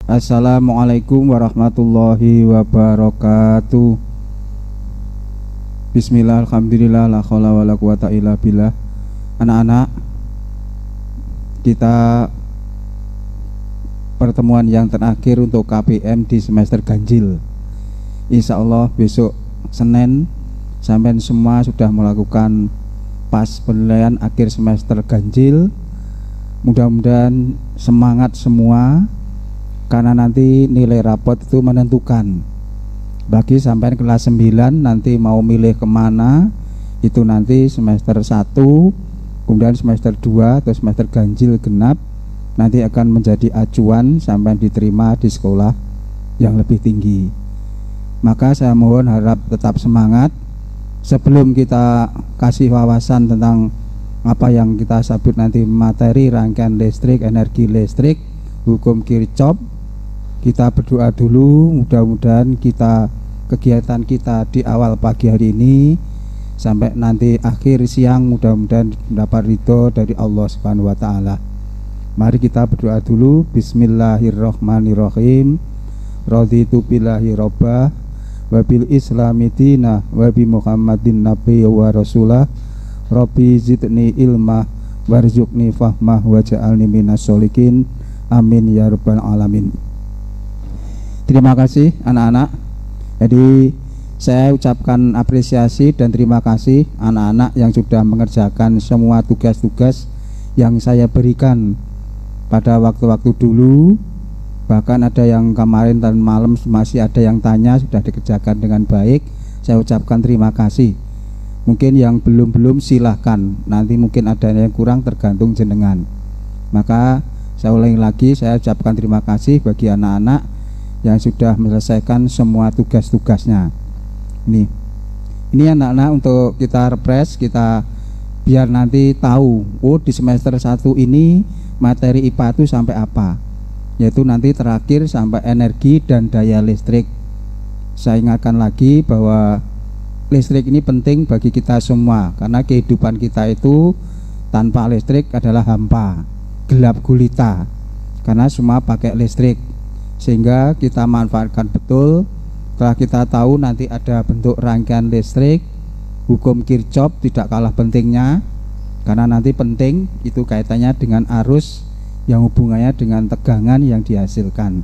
Assalamualaikum warahmatullahi wabarakatuh. Bismillah, alhamdulillah, la haula wala quwata illa billah. Anak-anak, kita pertemuan yang terakhir untuk KPM di semester ganjil. Insya Allah besok Senin sampai semua sudah melakukan pas penilaian akhir semester ganjil. Mudah-mudahan semangat semua, karena nanti nilai rapot itu menentukan. Bagi sampai kelas 9 nanti mau milih kemana, itu nanti semester 1, kemudian semester 2 atau semester ganjil genap, nanti akan menjadi acuan sampai diterima di sekolah yang lebih tinggi. Maka saya mohon harap tetap semangat. Sebelum kita kasih wawasan tentang apa yang kita sebut nanti materi rangkaian listrik, energi listrik, hukum Kirchhoff, kita berdoa dulu. Mudah-mudahan kegiatan kita di awal pagi hari ini sampai nanti akhir siang mudah-mudahan mendapat ridho dari Allah Subhanahu wa taala. Mari kita berdoa dulu. Bismillahirrahmanirrahim. Raditu billahi rabbah wa bil islami dina wa bi Muhammadin nabiyya wa rasulah. Rabbi zidni ilmah warzuqni fahmah waj'alni minas sholihin. Amin ya rabbal alamin. Terima kasih anak-anak. Jadi saya ucapkan apresiasi dan terima kasih anak-anak yang sudah mengerjakan semua tugas-tugas yang saya berikan pada waktu-waktu dulu. Bahkan ada yang kemarin dan malam masih ada yang tanya, sudah dikerjakan dengan baik. Saya ucapkan terima kasih. Mungkin yang belum silahkan, nanti mungkin ada yang kurang, tergantung jenengan. Maka saya ulangi lagi, saya ucapkan terima kasih bagi anak-anak yang sudah menyelesaikan semua tugas-tugasnya. Ini anak-anak untuk kita refresh, kita biar nanti tahu, oh di semester 1 ini materi IPA itu sampai apa, yaitu nanti terakhir sampai energi dan daya listrik. Saya ingatkan lagi bahwa listrik ini penting bagi kita semua, karena kehidupan kita itu tanpa listrik adalah hampa, gelap gulita, karena semua pakai listrik. Sehingga kita manfaatkan betul. Setelah kita tahu nanti ada bentuk rangkaian listrik, hukum Kirchhoff tidak kalah pentingnya, karena nanti penting itu kaitannya dengan arus yang hubungannya dengan tegangan yang dihasilkan.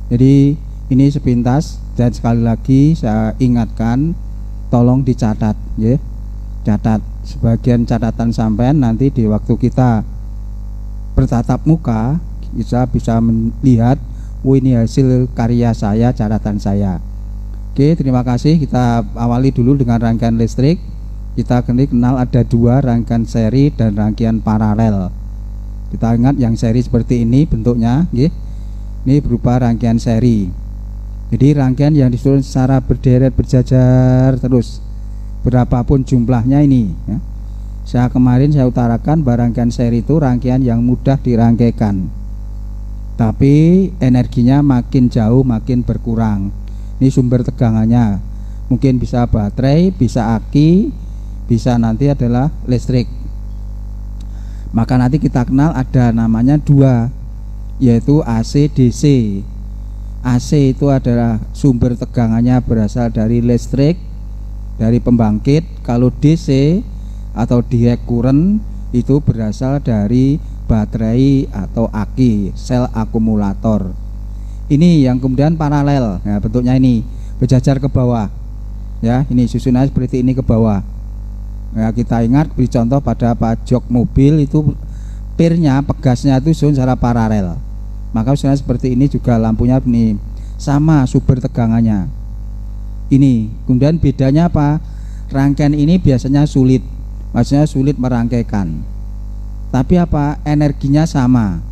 Jadi ini sepintas, dan sekali lagi saya ingatkan, tolong dicatat ya. Catat sebagian catatan sampean, nanti di waktu kita bertatap muka kita bisa melihat, oh ini hasil karya saya, catatan saya. Oke, terima kasih. Kita awali dulu dengan rangkaian listrik. Kita kenal ada dua, rangkaian seri dan rangkaian paralel. Kita ingat yang seri seperti ini bentuknya ya. Ini berupa rangkaian seri. Jadi rangkaian yang disusun secara berderet berjajar terus, berapapun jumlahnya ini ya. Kemarin saya utarakan bahwa rangkaian seri itu rangkaian yang mudah dirangkaikan, tapi energinya makin jauh makin berkurang. Ini sumber tegangannya, mungkin bisa baterai, bisa aki, bisa nanti adalah listrik. Maka nanti kita kenal ada namanya dua, yaitu AC DC. AC itu adalah sumber tegangannya berasal dari listrik, dari pembangkit. Kalau DC atau direct current itu berasal dari baterai atau aki, sel akumulator. Ini yang kemudian paralel. Nah, bentuknya ini berjajar ke bawah. Ya, ini susunannya seperti ini ke bawah. Nah, kita ingat beri contoh pada jok mobil itu pirnya, pegasnya itu susun secara paralel. Maka misalnya seperti ini juga lampunya ini sama sumber tegangannya. Ini kemudian bedanya apa? Rangkaian ini biasanya sulit, maksudnya sulit merangkaikan. Tapi apa? Energinya sama.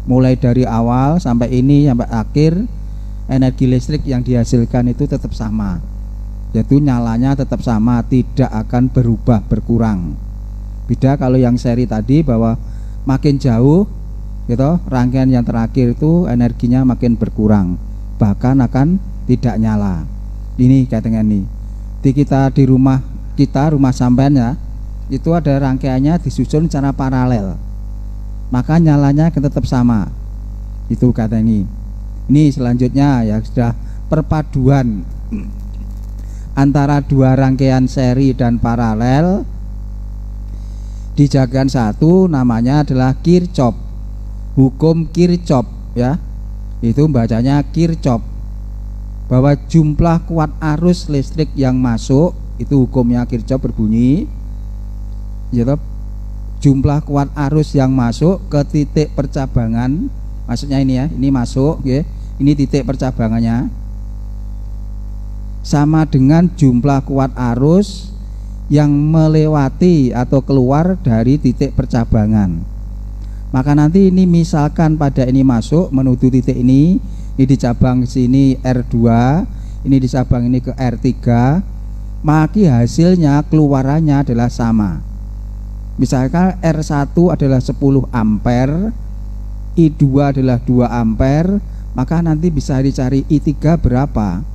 Mulai dari awal sampai ini sampai akhir, energi listrik yang dihasilkan itu tetap sama. Yaitu nyalanya tetap sama, tidak akan berubah berkurang. Beda kalau yang seri tadi bahwa makin jauh gitu, rangkaian yang terakhir itu energinya makin berkurang, bahkan akan tidak nyala. Ini kaitannya nih. Di kita di rumah kita, rumah sampean ya, itu ada rangkaiannya disusun secara paralel, maka nyalanya akan tetap sama. Itu kata ini. Ini selanjutnya ya sudah perpaduan antara dua rangkaian seri dan paralel dijadikan satu, namanya adalah Kirchhoff, hukum Kirchhoff ya. Itu bacanya Kirchhoff, bahwa jumlah kuat arus listrik yang masuk, itu hukumnya Kirchhoff berbunyi ya toh, jumlah kuat arus yang masuk ke titik percabangan, maksudnya ini ya, ini masuk ya, ini titik percabangannya, sama dengan jumlah kuat arus yang melewati atau keluar dari titik percabangan. Maka nanti ini misalkan pada ini masuk menuju titik ini di cabang sini R2, ini di cabang ini ke R3, maka hasilnya keluarannya adalah sama. Misalkan R1 adalah 10 ampere, I2 adalah 2 ampere, maka nanti bisa dicari I3 berapa.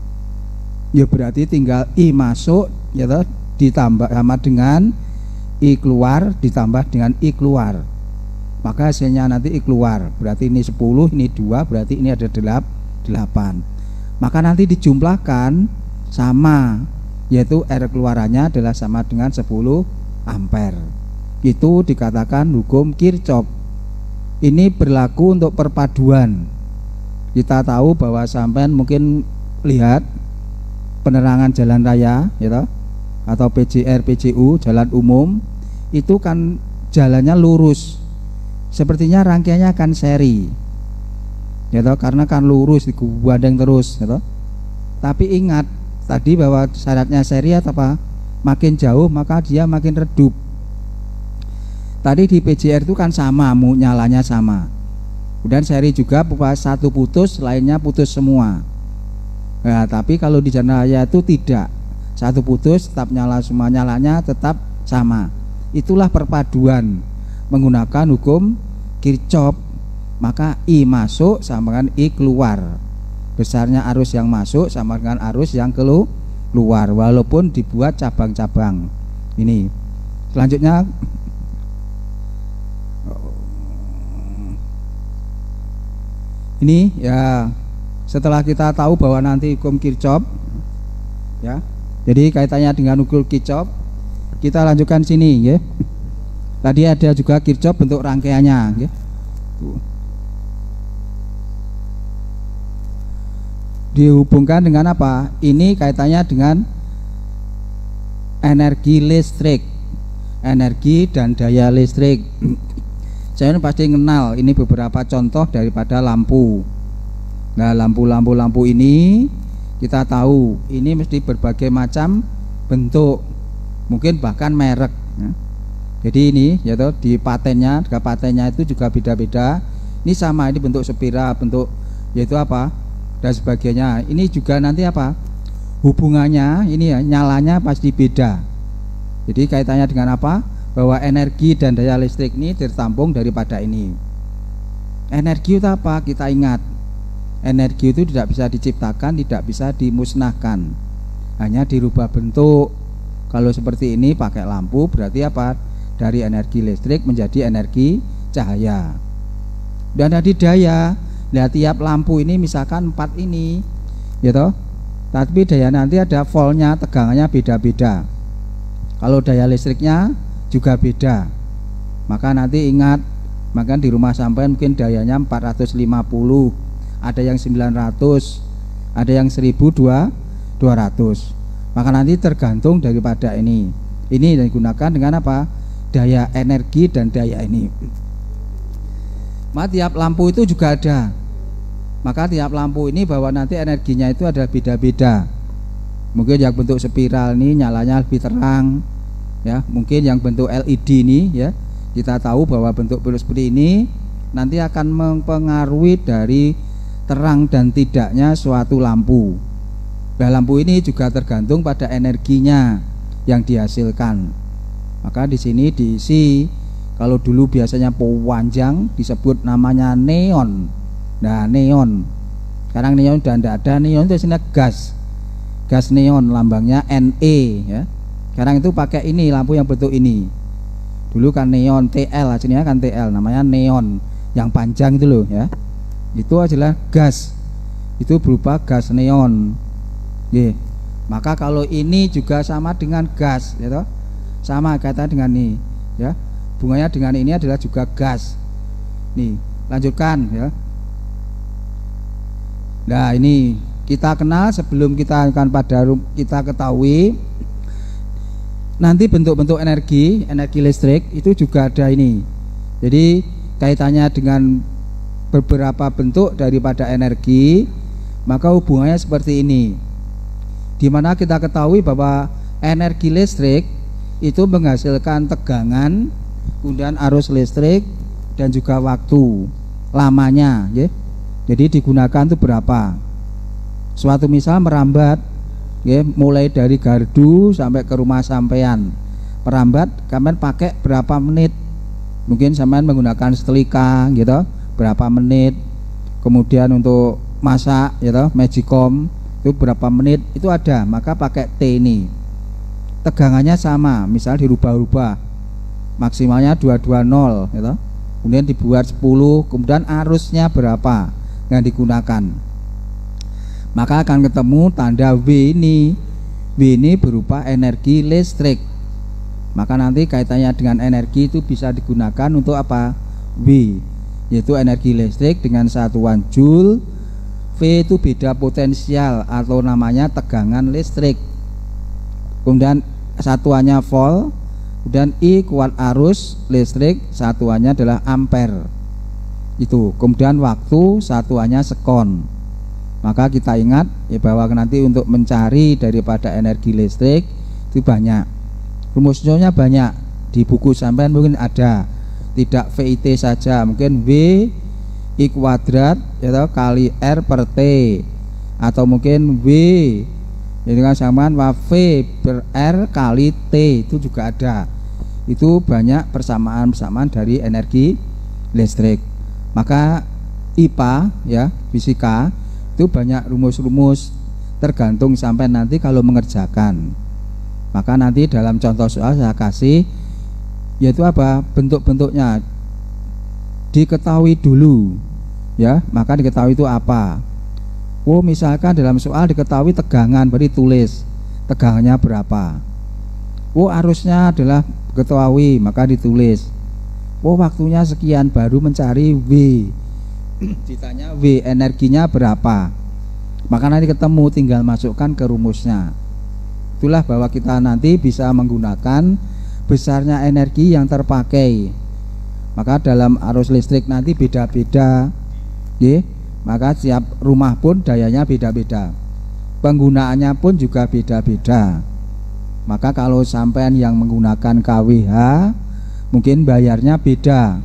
Ya berarti tinggal I masuk ya toh, ditambah sama dengan I keluar ditambah dengan I keluar. Maka hasilnya nanti I keluar. Berarti ini 10, ini 2, berarti ini ada 8. Maka nanti dijumlahkan sama, yaitu R keluarannya adalah sama dengan 10 ampere. Itu dikatakan hukum Kirchhoff. Ini berlaku untuk perpaduan. Kita tahu bahwa sampean mungkin lihat penerangan jalan raya ya toh, atau PJR, PJU, jalan umum, itu kan jalannya lurus, sepertinya rangkaiannya akan seri ya toh, karena kan lurus digandeng terus ya toh. Tapi ingat tadi bahwa syaratnya seri atau apa, makin jauh maka dia makin redup. Tadi di PJR itu kan sama, nyalanya sama, kemudian seri juga satu putus, lainnya putus semua. Nah, tapi kalau di jalan raya itu tidak, satu putus tetap nyala, semua nyalanya tetap sama. Itulah perpaduan menggunakan hukum Kirchhoff. Maka I masuk sama dengan I keluar, besarnya arus yang masuk sama dengan arus yang keluar, walaupun dibuat cabang-cabang. Ini selanjutnya ini ya, setelah kita tahu bahwa nanti hukum Kirchhoff ya, jadi kaitannya dengan hukum Kirchhoff, kita lanjutkan sini ya. Tadi ada juga Kirchhoff bentuk rangkaiannya ya. Dihubungkan dengan apa? Ini kaitannya dengan energi listrik, energi dan daya listrik. Saya pasti kenal ini beberapa contoh daripada lampu. Nah, lampu ini kita tahu ini mesti berbagai macam bentuk, mungkin bahkan merek ya. Jadi ini yaitu di patennya itu juga beda-beda. Ini sama, ini bentuk spiral, bentuk yaitu apa dan sebagainya. Ini juga nanti apa hubungannya, ini ya, nyalanya pasti beda. Jadi kaitannya dengan apa, bahwa energi dan daya listrik ini tertampung daripada ini. Energi itu apa? Kita ingat, energi itu tidak bisa diciptakan, tidak bisa dimusnahkan, hanya dirubah bentuk. Kalau seperti ini pakai lampu berarti apa? Dari energi listrik menjadi energi cahaya. Dan tadi daya, lihat tiap lampu ini misalkan 4 ini ya toh, tapi daya nanti ada voltnya, tegangannya beda-beda. Kalau daya listriknya juga beda. Maka nanti ingat, maka di rumah sampean mungkin dayanya 450, ada yang 900, ada yang 1200. Maka nanti tergantung daripada ini digunakan dengan apa, daya energi dan daya ini. Maka tiap lampu itu juga ada. Maka tiap lampu ini bahwa nanti energinya itu ada beda-beda. Mungkin yang bentuk spiral ini nyalanya lebih terang ya, mungkin yang bentuk LED ini ya, kita tahu bahwa bentuk seperti ini nanti akan mempengaruhi dari terang dan tidaknya suatu lampu. Nah, lampu ini juga tergantung pada energinya yang dihasilkan. Maka di sini diisi, kalau dulu biasanya panjang disebut namanya neon. Nah, neon. Sekarang neon udah tidak ada, neon itu sini gas neon, lambangnya Ne ya. Sekarang itu pakai ini lampu yang bentuk ini. Dulu kan neon TL, hasilnya kan TL, namanya neon yang panjang itu loh ya. Itu adalah gas. itu berupa gas neon. Maka kalau ini juga sama dengan gas, ya toh? Sama kaitan dengan ini, ya. Hubungannya dengan ini adalah juga gas. Nih, lanjutkan ya. Nah, ini kita kenal sebelum kita akan kita ketahui nanti bentuk-bentuk energi listrik itu juga ada ini. Jadi kaitannya dengan beberapa bentuk daripada energi, maka hubungannya seperti ini. Dimana kita ketahui bahwa energi listrik itu menghasilkan tegangan, kemudian arus listrik dan juga waktu lamanya, ya. Jadi digunakan itu berapa? Suatu misal merambat, ya, mulai dari gardu sampai ke rumah sampean. Merambat, kalian pakai berapa menit? Mungkin sampean menggunakan setrika, gitu, berapa menit? Kemudian untuk masak, gitu, magicom itu berapa menit? Itu ada, maka pakai T ini. Tegangannya sama, misal dirubah-rubah, maksimalnya 220, gitu. Kemudian dibuat 10, kemudian arusnya berapa yang digunakan, maka akan ketemu tanda W ini. W ini berupa energi listrik, maka nanti kaitannya dengan energi itu bisa digunakan untuk apa? W, yaitu energi listrik dengan satuan joule. V itu beda potensial atau namanya tegangan listrik, kemudian satuannya volt, kemudian I kuat arus listrik, satuannya adalah ampere. Itu, kemudian waktu satuannya sekon. Maka kita ingat ya bahwa nanti untuk mencari daripada energi listrik itu banyak, rumusnya banyak di buku sampean mungkin ada, tidak VIT saja, mungkin W I kuadrat ya kali R per T, atau mungkin W jadi kan samaan V per R kali T, itu juga ada. Itu banyak persamaan dari energi listrik. Maka IPA ya, fisika itu banyak rumus-rumus tergantung sampai nanti kalau mengerjakan. Maka nanti dalam contoh soal saya kasih yaitu apa? Bentuk-bentuknya diketahui dulu ya, maka diketahui itu apa. Oh, misalkan dalam soal diketahui tegangan, berarti tulis tegangannya berapa. Oh, arusnya adalah ketahui, maka ditulis. Oh, waktunya sekian, baru mencari W. Ditanya W energinya berapa, maka nanti ketemu, tinggal masukkan ke rumusnya. Itulah bahwa kita nanti bisa menggunakan besarnya energi yang terpakai. Maka dalam arus listrik nanti beda-beda, maka setiap rumah pun dayanya beda-beda, penggunaannya pun juga beda-beda. Maka kalau sampean yang menggunakan kWh mungkin bayarnya beda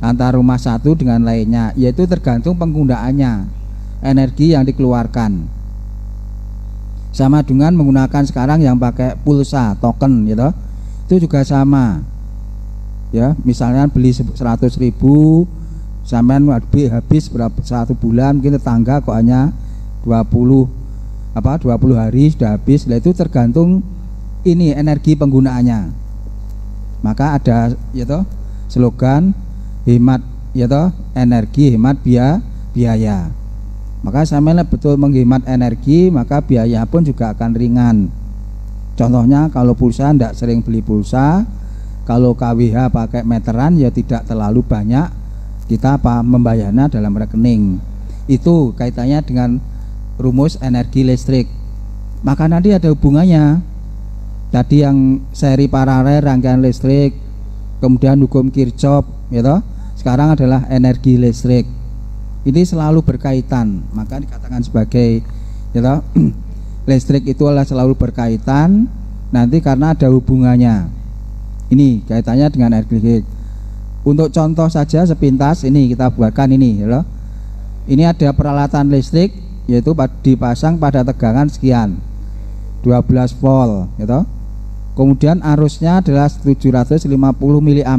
antara rumah satu dengan lainnya, yaitu tergantung penggunaannya, energi yang dikeluarkan. Sama dengan menggunakan sekarang yang pakai pulsa token gitu, itu juga sama ya. Misalnya beli 100.000, sampean habis berapa satu bulan, mungkin tetangga kok hanya 20 hari sudah habis. Nah, itu tergantung ini energi penggunaannya. Maka ada yaitu slogan hemat yaitu energi, hemat biaya. Maka sampean betul menghemat energi, maka biaya pun juga akan ringan. Contohnya kalau pulsa tidak sering beli pulsa, kalau kWh pakai meteran ya tidak terlalu banyak kita membayarnya dalam rekening. Itu kaitannya dengan rumus energi listrik. Maka nanti ada hubungannya. Tadi yang seri paralel rangkaian listrik, kemudian hukum Kirchhoff, gitu. Sekarang adalah energi listrik. Ini selalu berkaitan. Maka dikatakan sebagai, gitu, listrik itu adalah selalu berkaitan. Nanti karena ada hubungannya. Ini kaitannya dengan energi listrik. Untuk contoh saja sepintas ini kita buatkan ini, gitu. Ini ada peralatan listrik, yaitu dipasang pada tegangan sekian, 12 volt, gitu. Kemudian arusnya adalah 750 mA.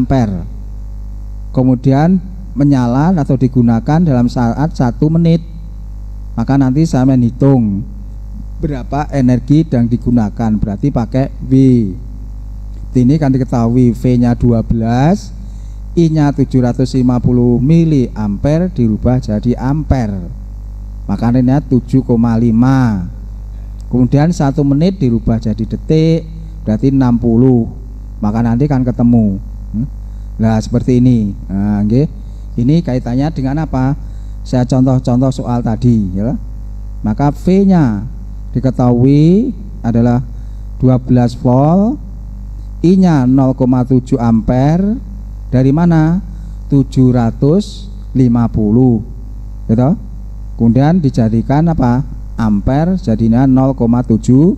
Kemudian menyala atau digunakan dalam saat 1 menit. Maka nanti saya menghitung berapa energi yang digunakan, berarti pakai W. Ini kan diketahui V-nya 12, I-nya 750 mA dirubah jadi ampere. makanya 7,5. Kemudian 1 menit dirubah jadi detik, berarti 60. Maka nanti kan ketemu. Nah seperti ini. Nah, okay. Ini kaitannya dengan apa? Saya contoh-contoh soal tadi ya. Maka V-nya diketahui adalah 12 volt, I-nya 0,7 ampere. Dari mana? 750 gitu. Kemudian dijadikan apa? Ampere, jadinya 0,75.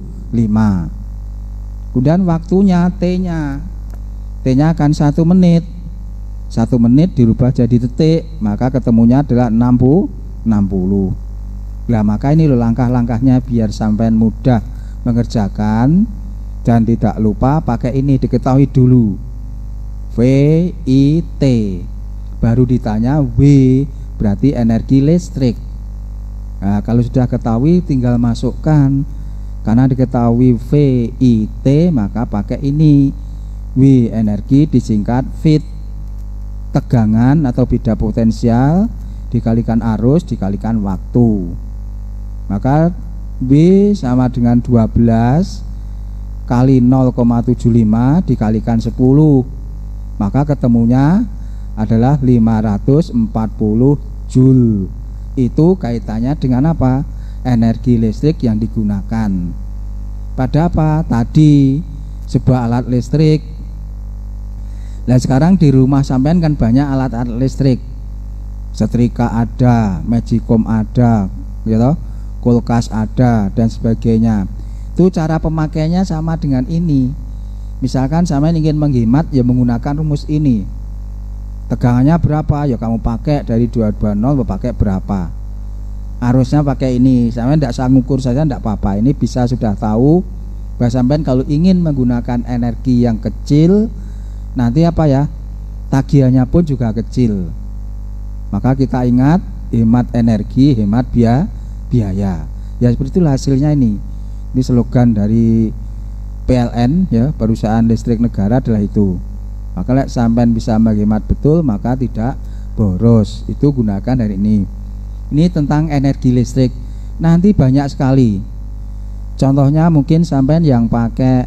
Kemudian waktunya T-nya akan 1 menit. 1 menit dirubah jadi detik, maka ketemunya adalah 60. Nah maka ini loh langkah-langkahnya biar sampai mudah mengerjakan dan tidak lupa pakai ini, diketahui dulu VIT, baru ditanya W berarti energi listrik. Nah kalau sudah ketahui tinggal masukkan, karena diketahui VIT maka pakai ini, W energi disingkat Fit, tegangan atau beda potensial dikalikan arus dikalikan waktu. Maka W sama dengan 12 kali 0,75 dikalikan 10, maka ketemunya adalah 540 Joule. Itu kaitannya dengan apa? Energi listrik yang digunakan. Pada apa? Tadi sebuah alat listrik. Nah sekarang di rumah sampean kan banyak alat-alat listrik. Setrika ada, magicom ada, gitu, kulkas ada dan sebagainya. Itu cara pemakaiannya sama dengan ini. Misalkan sampean ingin menghemat ya menggunakan rumus ini. Tegangannya berapa? Ya kamu pakai dari 220 pakai berapa? Arusnya pakai ini. Sampean tidak usah ngukur saja tidak apa-apa. Ini bisa sudah tahu bahwa sampean kalau ingin menggunakan energi yang kecil nanti apa ya? Tagihannya pun juga kecil. Maka kita ingat hemat energi, hemat biaya. Ya seperti itulah hasilnya ini. Ini slogan dari PLN ya, perusahaan listrik negara adalah itu. Maka sampean bisa menghemat betul maka tidak boros. Itu gunakan dari ini. Ini tentang energi listrik. Nanti banyak sekali. Contohnya mungkin sampean yang pakai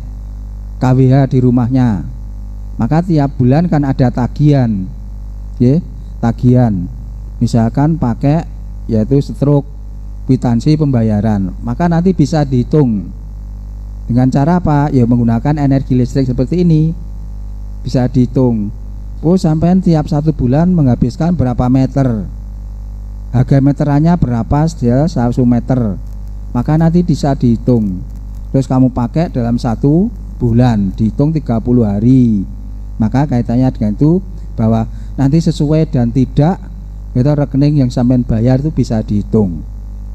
KWH di rumahnya. Maka tiap bulan kan ada tagihan. Ya, tagihan. Misalkan pakai yaitu stroke, kwitansi pembayaran. Maka nanti bisa dihitung. Dengan cara apa? Ya menggunakan energi listrik seperti ini. Bisa dihitung. Oh sampean tiap 1 bulan menghabiskan berapa meter, harga meterannya berapa, dia 1 meter. Maka nanti bisa dihitung. Terus kamu pakai dalam 1 bulan, dihitung 30 hari. Maka kaitannya dengan itu bahwa nanti sesuai dan tidak itu rekening yang sampean bayar itu bisa dihitung.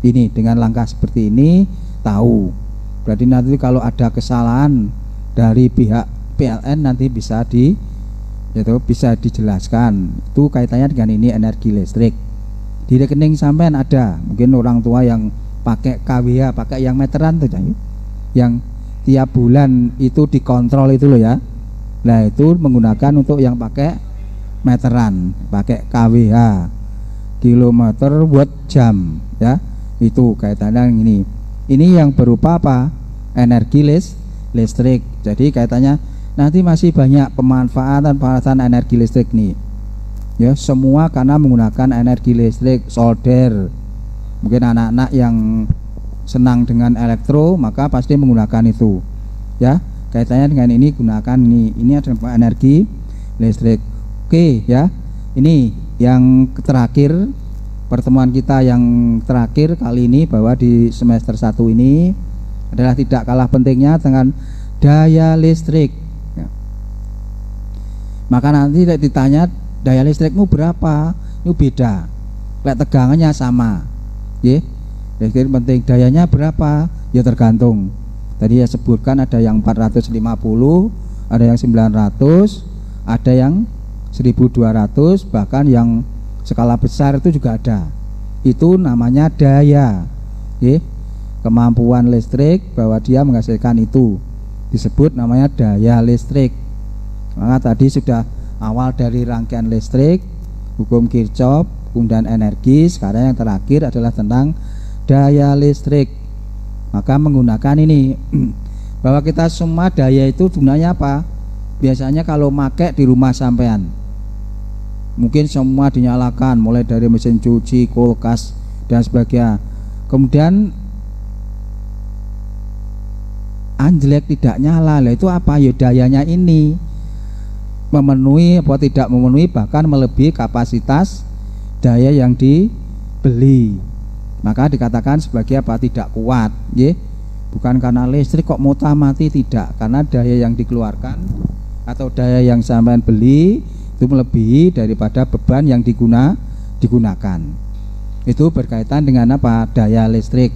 Ini dengan langkah seperti ini tahu. Berarti nanti kalau ada kesalahan dari pihak PLN nanti bisa bisa dijelaskan. Itu kaitannya dengan ini energi listrik. Di rekening sampean ada, mungkin orang tua yang pakai KWH, pakai yang meteran tuh, yang tiap bulan itu dikontrol itu loh ya. Nah itu menggunakan untuk yang pakai meteran, pakai KWH, kilometer watt jam ya. Itu kaitannya ini. Ini yang berupa apa? Energi listrik. Jadi kaitannya nanti masih banyak pemanfaatan energi listrik nih. Ya, semua karena menggunakan energi listrik, solder. Mungkin anak-anak yang senang dengan elektro maka pasti menggunakan itu. Ya, kaitannya dengan ini gunakan ini. Ini adalah energi listrik. Oke, ya. Ini yang terakhir, pertemuan kita yang terakhir kali ini bahwa di semester 1 ini adalah tidak kalah pentingnya dengan daya listrik. Ya. Maka nanti ditanya daya listrikmu berapa? Itu beda. Lek tegangannya sama. Nggih. Listrik penting, dayanya berapa? Ya tergantung. Tadi ya sebutkan ada yang 450, ada yang 900, ada yang 1200, bahkan yang skala besar itu juga ada. Itu namanya daya. Nggih. Kemampuan listrik bahwa dia menghasilkan itu disebut namanya daya listrik. Maka tadi sudah awal dari rangkaian listrik, hukum Kirchhoff, kemudian energi. Sekarang yang terakhir adalah tentang daya listrik. Maka menggunakan ini bahwa kita semua daya itu gunanya apa? Biasanya kalau make di rumah sampean mungkin semua dinyalakan, mulai dari mesin cuci, kulkas dan sebagainya. Kemudian anjlek tidak nyala, lah itu apa? Ya dayanya ini memenuhi apa tidak memenuhi, bahkan melebihi kapasitas daya yang dibeli. Maka dikatakan sebagai apa? Tidak kuat, ya. Bukan karena listrik kok mati, tidak, karena daya yang dikeluarkan atau daya yang sampean beli itu melebihi daripada beban yang digunakan. Itu berkaitan dengan apa? Daya listrik.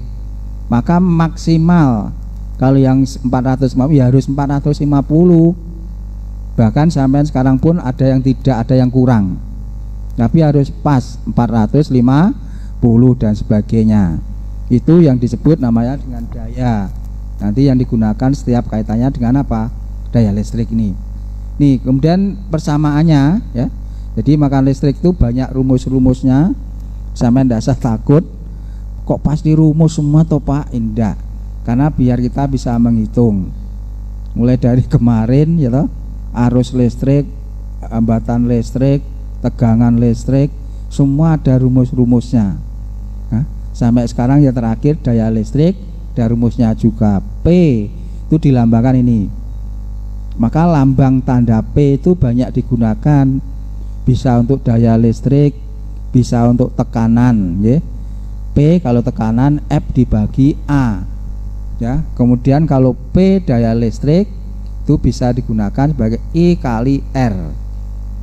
Maka maksimal kalau yang 450 ya harus 450. Bahkan sampai sekarang pun ada yang tidak, ada yang kurang. Tapi harus pas 450 dan sebagainya. Itu yang disebut namanya dengan daya. Nanti yang digunakan setiap kaitannya dengan apa? Daya listrik ini. Nih, kemudian persamaannya ya. Jadi makan listrik itu banyak rumus-rumusnya. Sampai ndak usah takut kok pasti rumus semua toh Pak, indah. Karena biar kita bisa menghitung. Mulai dari kemarin ya toh, arus listrik, hambatan listrik, tegangan listrik, semua ada rumus-rumusnya. Nah, sampai sekarang ya terakhir daya listrik, ada rumusnya juga. P itu dilambangkan ini. Maka lambang tanda P itu banyak digunakan, bisa untuk daya listrik, bisa untuk tekanan, ya. P kalau tekanan, F dibagi A, ya. Kemudian kalau P daya listrik itu bisa digunakan sebagai I kali R.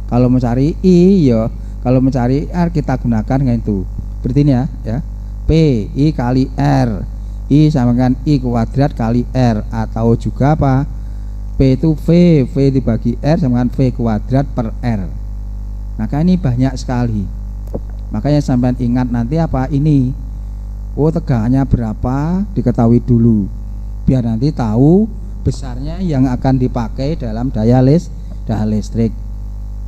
Kalau mencari I, ya, kalau mencari R kita gunakan dengan itu. Seperti ini ya. P I kali R, I sama dengan I kuadrat kali R, atau juga apa? P itu V dibagi R sama dengan V kuadrat per R. Maka ini banyak sekali. Makanya sampai ingat nanti apa ini. Oh, tegangannya berapa diketahui dulu, biar nanti tahu besarnya yang akan dipakai dalam daya listrik.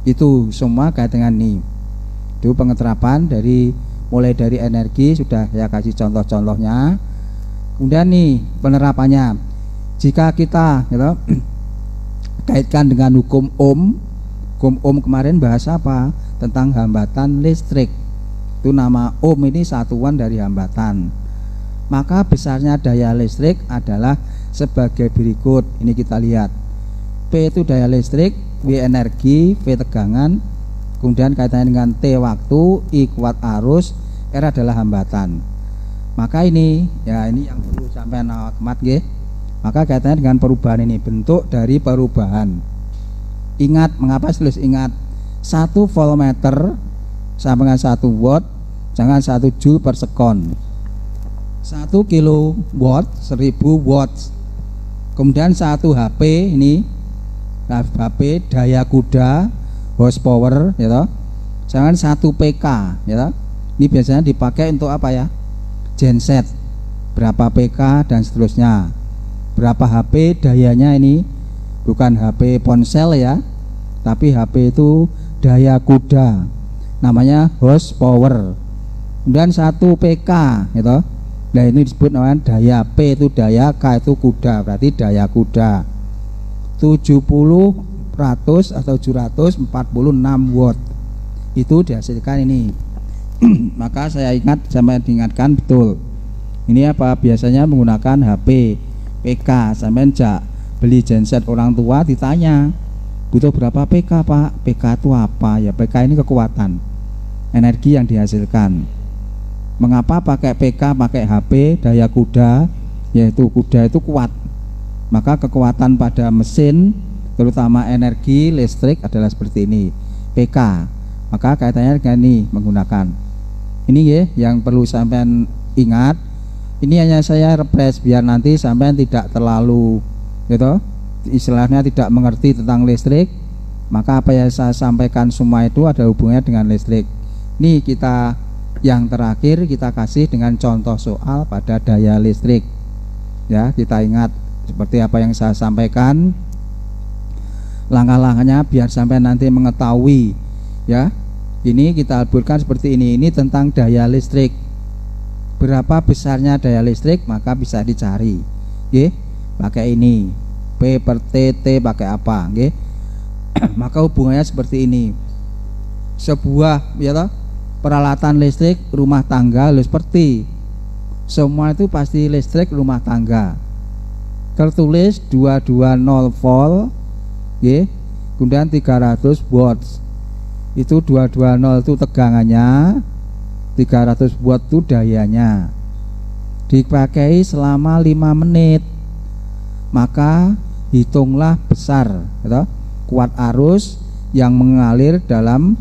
Itu semua kait dengan ini. Itu pengeterapan dari mulai dari energi sudah saya kasih contoh-contohnya. Kemudian nih penerapannya. Jika kita gitu, kaitkan dengan hukum Ohm kemarin bahas apa? Tentang hambatan listrik. Itu nama Ohm ini satuan dari hambatan. Maka besarnya daya listrik adalah sebagai berikut. Ini kita lihat. P itu daya listrik, W energi, V tegangan, kemudian kaitannya dengan T waktu, I kuat arus, R adalah hambatan. Maka ini ya, ini yang perlu sampai nakmat nggih. Maka kaitannya dengan perubahan ini, bentuk dari perubahan. Ingat, mengapa tulis ingat? 1 voltmeter sama dengan 1 watt, jangan 1 joule per sekon. 1 kilowatt 1000 watt. Kemudian 1 HP ini, HP daya kuda horsepower ya toh. Jangan 1 PK ya toh. Ini biasanya dipakai untuk apa ya? Genset. Berapa PK dan seterusnya. Berapa HP dayanya ini, bukan HP ponsel ya, tapi HP itu daya kuda, namanya horsepower. Kemudian 1 PK gitu. Nah ini disebut namanya daya. P itu daya, K itu kuda, berarti daya kuda. 70 ratus atau 746 watt itu dihasilkan ini. Maka saya ingat, sampai diingatkan betul. Ini apa? Biasanya menggunakan HP PK. Sampai beli genset orang tua ditanya butuh berapa PK Pak? PK itu apa? Ya PK ini kekuatan energi yang dihasilkan. Mengapa pakai PK, pakai HP daya kuda? Yaitu kuda itu kuat. Maka kekuatan pada mesin terutama energi listrik adalah seperti ini, PK. Maka kaitannya dengan ini menggunakan ini ya, yang perlu sampean ingat. Ini hanya saya refresh biar nanti sampean tidak terlalu gitu, istilahnya tidak mengerti tentang listrik. Maka apa yang saya sampaikan semua itu ada hubungannya dengan listrik. Nih kita yang terakhir kita kasih dengan contoh soal pada daya listrik. Ya, kita ingat seperti apa yang saya sampaikan. Langkah-langkahnya biar sampai nanti mengetahui ya. Ini kita alburkan seperti ini tentang daya listrik. berapa besarnya daya listrik, maka bisa dicari, nggih, pakai ini. P per T, T pakai apa, nggih. Maka hubungannya seperti ini. Sebuah ya toh, peralatan listrik rumah tangga seperti semua itu pasti listrik rumah tangga. Tertulis 220 volt, nggih, kemudian 300 watts. Itu 220 itu tegangannya, 300 watt itu dayanya. Dipakai selama 5 menit. Maka hitunglah besar gitu, kuat arus yang mengalir dalam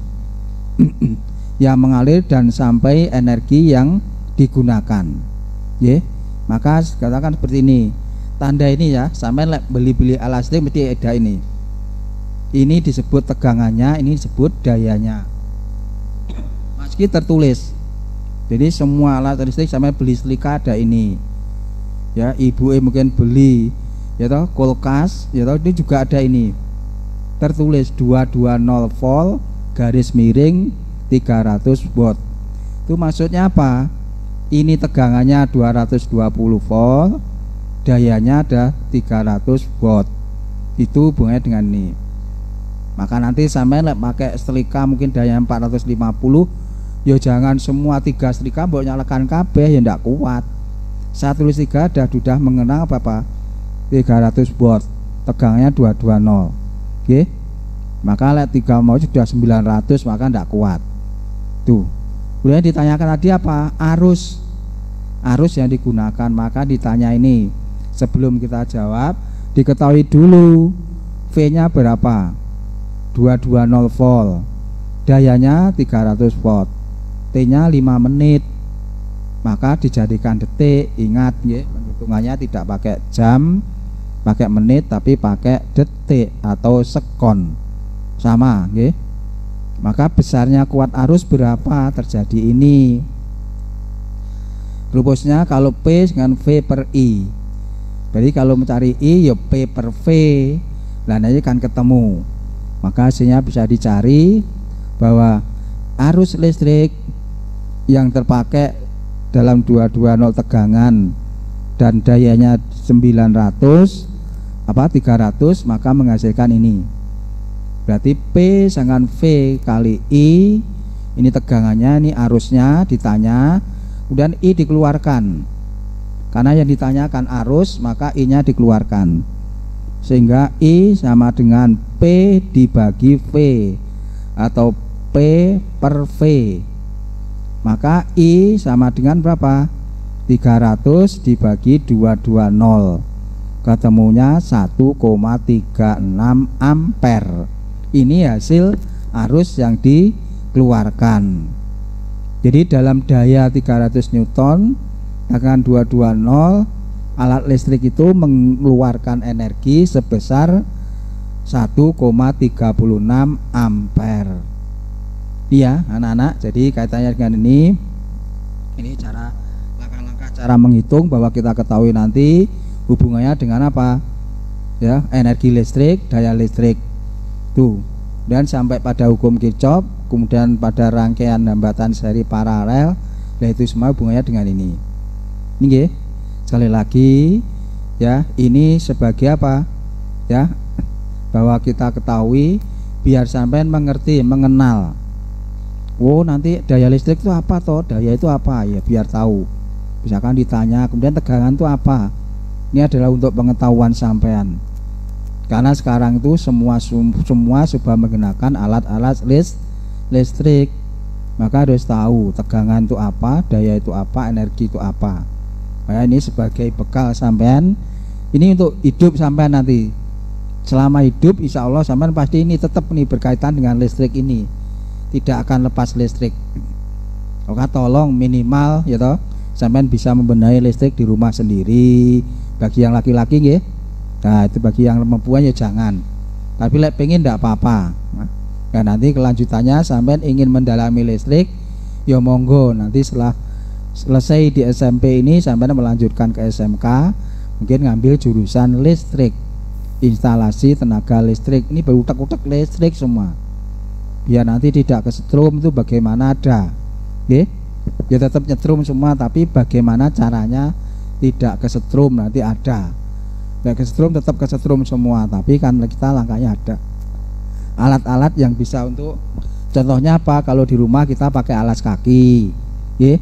yang mengalir dan sampai energi yang digunakan. Ya, maka katakan seperti ini. Tanda ini ya, sampai beli-beli alat listrik mesti ada ini. Ini disebut tegangannya, ini disebut dayanya. Meski tertulis. Jadi semua alat listrik sampai beli setrika ada ini. Ya, ibu mungkin beli ya toh kulkas, ya toh ini juga ada ini. Tertulis 220 volt garis miring 300 watt. Itu maksudnya apa? Ini tegangannya 220 volt, dayanya ada 300 watt. Itu hubungannya dengan ini. Maka nanti sampai pakai setrika mungkin daya 450, ya jangan semua 3 setrika mbok nyalakan kabeh, ya ndak kuat. Satu listrik sudah mengenang apa 300 watt, tegangannya 220. Oke. Maka lek 3 mau sudah 900, maka ndak kuat. Tuh. Kemudian ditanyakan tadi apa? Arus. Arus yang digunakan, maka ditanya ini. Sebelum kita jawab, diketahui dulu V-nya berapa? 220 volt. Dayanya 300 watt. T-nya 5 menit. Maka dijadikan detik. Ingat ya, penghitungannya tidak pakai jam, pakai menit, tapi pakai detik atau sekon. Sama, nggih. Maka besarnya kuat arus berapa? Terjadi ini. Rumusnya kalau P dengan V per I. Jadi kalau mencari I ya P per V. Nah, nanti kan ketemu. Maka hasilnya bisa dicari bahwa arus listrik yang terpakai dalam 220 tegangan dan dayanya 300, maka menghasilkan ini. Berarti P dengan V kali I, ini tegangannya, ini arusnya ditanya, kemudian I dikeluarkan. Karena yang ditanyakan arus, maka I-nya dikeluarkan. Sehingga I sama dengan P dibagi V atau P per V. Maka I sama dengan berapa? 300 dibagi 220. Ketemunya 1,36 ampere. Ini hasil arus yang dikeluarkan. Jadi dalam daya 300 Newton dengan 220, alat listrik itu mengeluarkan energi sebesar 1,36 ampere. Iya anak-anak, jadi kaitannya dengan ini cara langkah-langkah cara menghitung bahwa kita ketahui nanti hubungannya dengan apa ya, energi listrik, daya listrik tuh, dan sampai pada hukum Kirchhoff, kemudian pada rangkaian hambatan seri paralel, nah itu semua hubungannya dengan ini. Ini sekali lagi ya, ini sebagai apa ya, bahwa kita ketahui biar sampai mengerti, mengenal. Oh nanti daya listrik itu apa toh, daya itu apa ya, biar tahu. Misalkan ditanya kemudian tegangan itu apa, ini adalah untuk pengetahuan sampean. Karena sekarang itu semua sudah menggunakan alat-alat listrik, maka harus tahu tegangan itu apa, daya itu apa, energi itu apa. Nah, ini sebagai bekal sampean, ini untuk hidup sampean nanti. Selama hidup insya Allah sampean pasti ini tetap nih berkaitan dengan listrik ini, tidak akan lepas listrik. Maka tolong minimal ya toh, sampean bisa membenahi listrik di rumah sendiri. Bagi yang laki-laki nggih. Nah, itu bagi yang perempuan ya jangan. Tapi lek pengen enggak apa-apa. Nah, nanti kelanjutannya sampean ingin mendalami listrik, ya monggo nanti setelah selesai di SMP ini sampean melanjutkan ke SMK, mungkin ngambil jurusan listrik, instalasi tenaga listrik. Ini berutak-utak listrik semua. Biar nanti tidak kesetrum itu bagaimana ada. Oke? Ya tetap nyetrum semua, tapi bagaimana caranya tidak kesetrum nanti ada. Tidak kesetrum tetap kesetrum semua, tapi kan kita langkahnya ada alat-alat yang bisa untuk, contohnya apa, kalau di rumah kita pakai alas kaki, ya.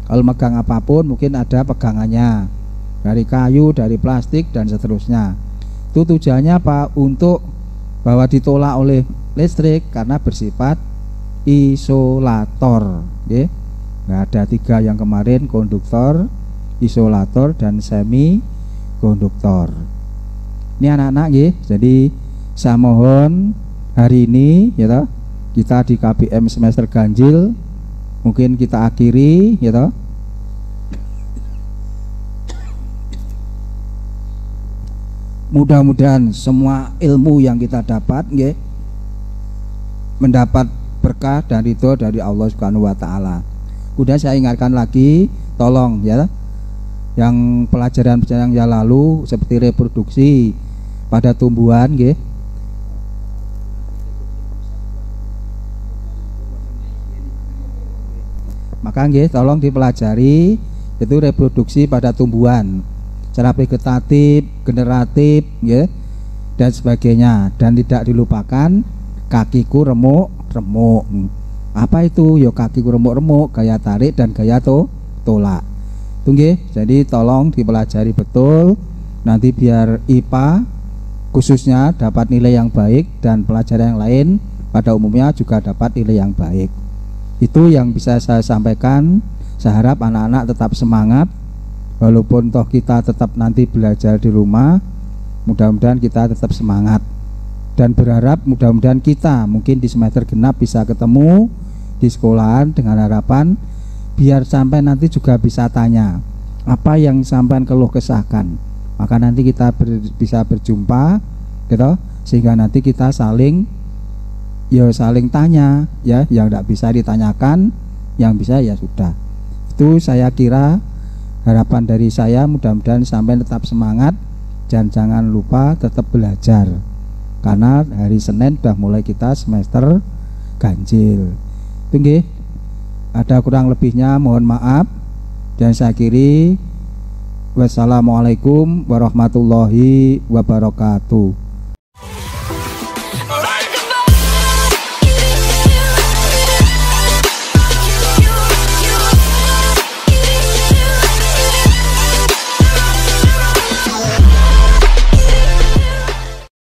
Kalau megang apapun mungkin ada pegangannya dari kayu, dari plastik dan seterusnya. Itu tujuannya apa? Untuk bahwa ditolak oleh listrik karena bersifat isolator, ya. Nah, ada 3 yang kemarin, konduktor, isolator, dan semi konduktor. Ini anak-anak, ya. Jadi saya mohon hari ini, ya toh, kita di KBM semester ganjil mungkin kita akhiri, ya toh. Mudah-mudahan semua ilmu yang kita dapat, ya, mendapat berkah dan ridho dari Allah Subhanahu wa taala. Kemudian saya ingatkan lagi, tolong ya, yang pelajaran-pelajaran yang lalu seperti reproduksi pada tumbuhan, ya. Maka nggih tolong dipelajari itu reproduksi pada tumbuhan, cara vegetatif, generatif, ya, dan sebagainya, dan tidak dilupakan kakiku remuk-remuk. Apa itu? Ya kakiku remuk-remuk, gaya tarik dan gaya tolak. Itu nggih. Jadi tolong dipelajari betul, nanti biar IPA khususnya dapat nilai yang baik dan pelajaran yang lain pada umumnya juga dapat nilai yang baik. Itu yang bisa saya sampaikan. Saya harap anak-anak tetap semangat, walaupun toh kita tetap nanti belajar di rumah. Mudah-mudahan kita tetap semangat dan berharap mudah-mudahan kita mungkin di semester genap bisa ketemu di sekolahan dengan harapan biar sampai nanti juga bisa tanya apa yang sampai keluh kesahkan. Maka nanti kita bisa berjumpa, gitu, sehingga nanti kita saling tanya, ya, yang tidak bisa ditanyakan, yang bisa ya sudah. Itu saya kira harapan dari saya, mudah-mudahan sampai tetap semangat dan jangan lupa tetap belajar, karena hari Senin sudah mulai kita semester ganjil. Tinggi, ada kurang lebihnya mohon maaf dan saya akhiri. Wassalamualaikum warahmatullahi wabarakatuh.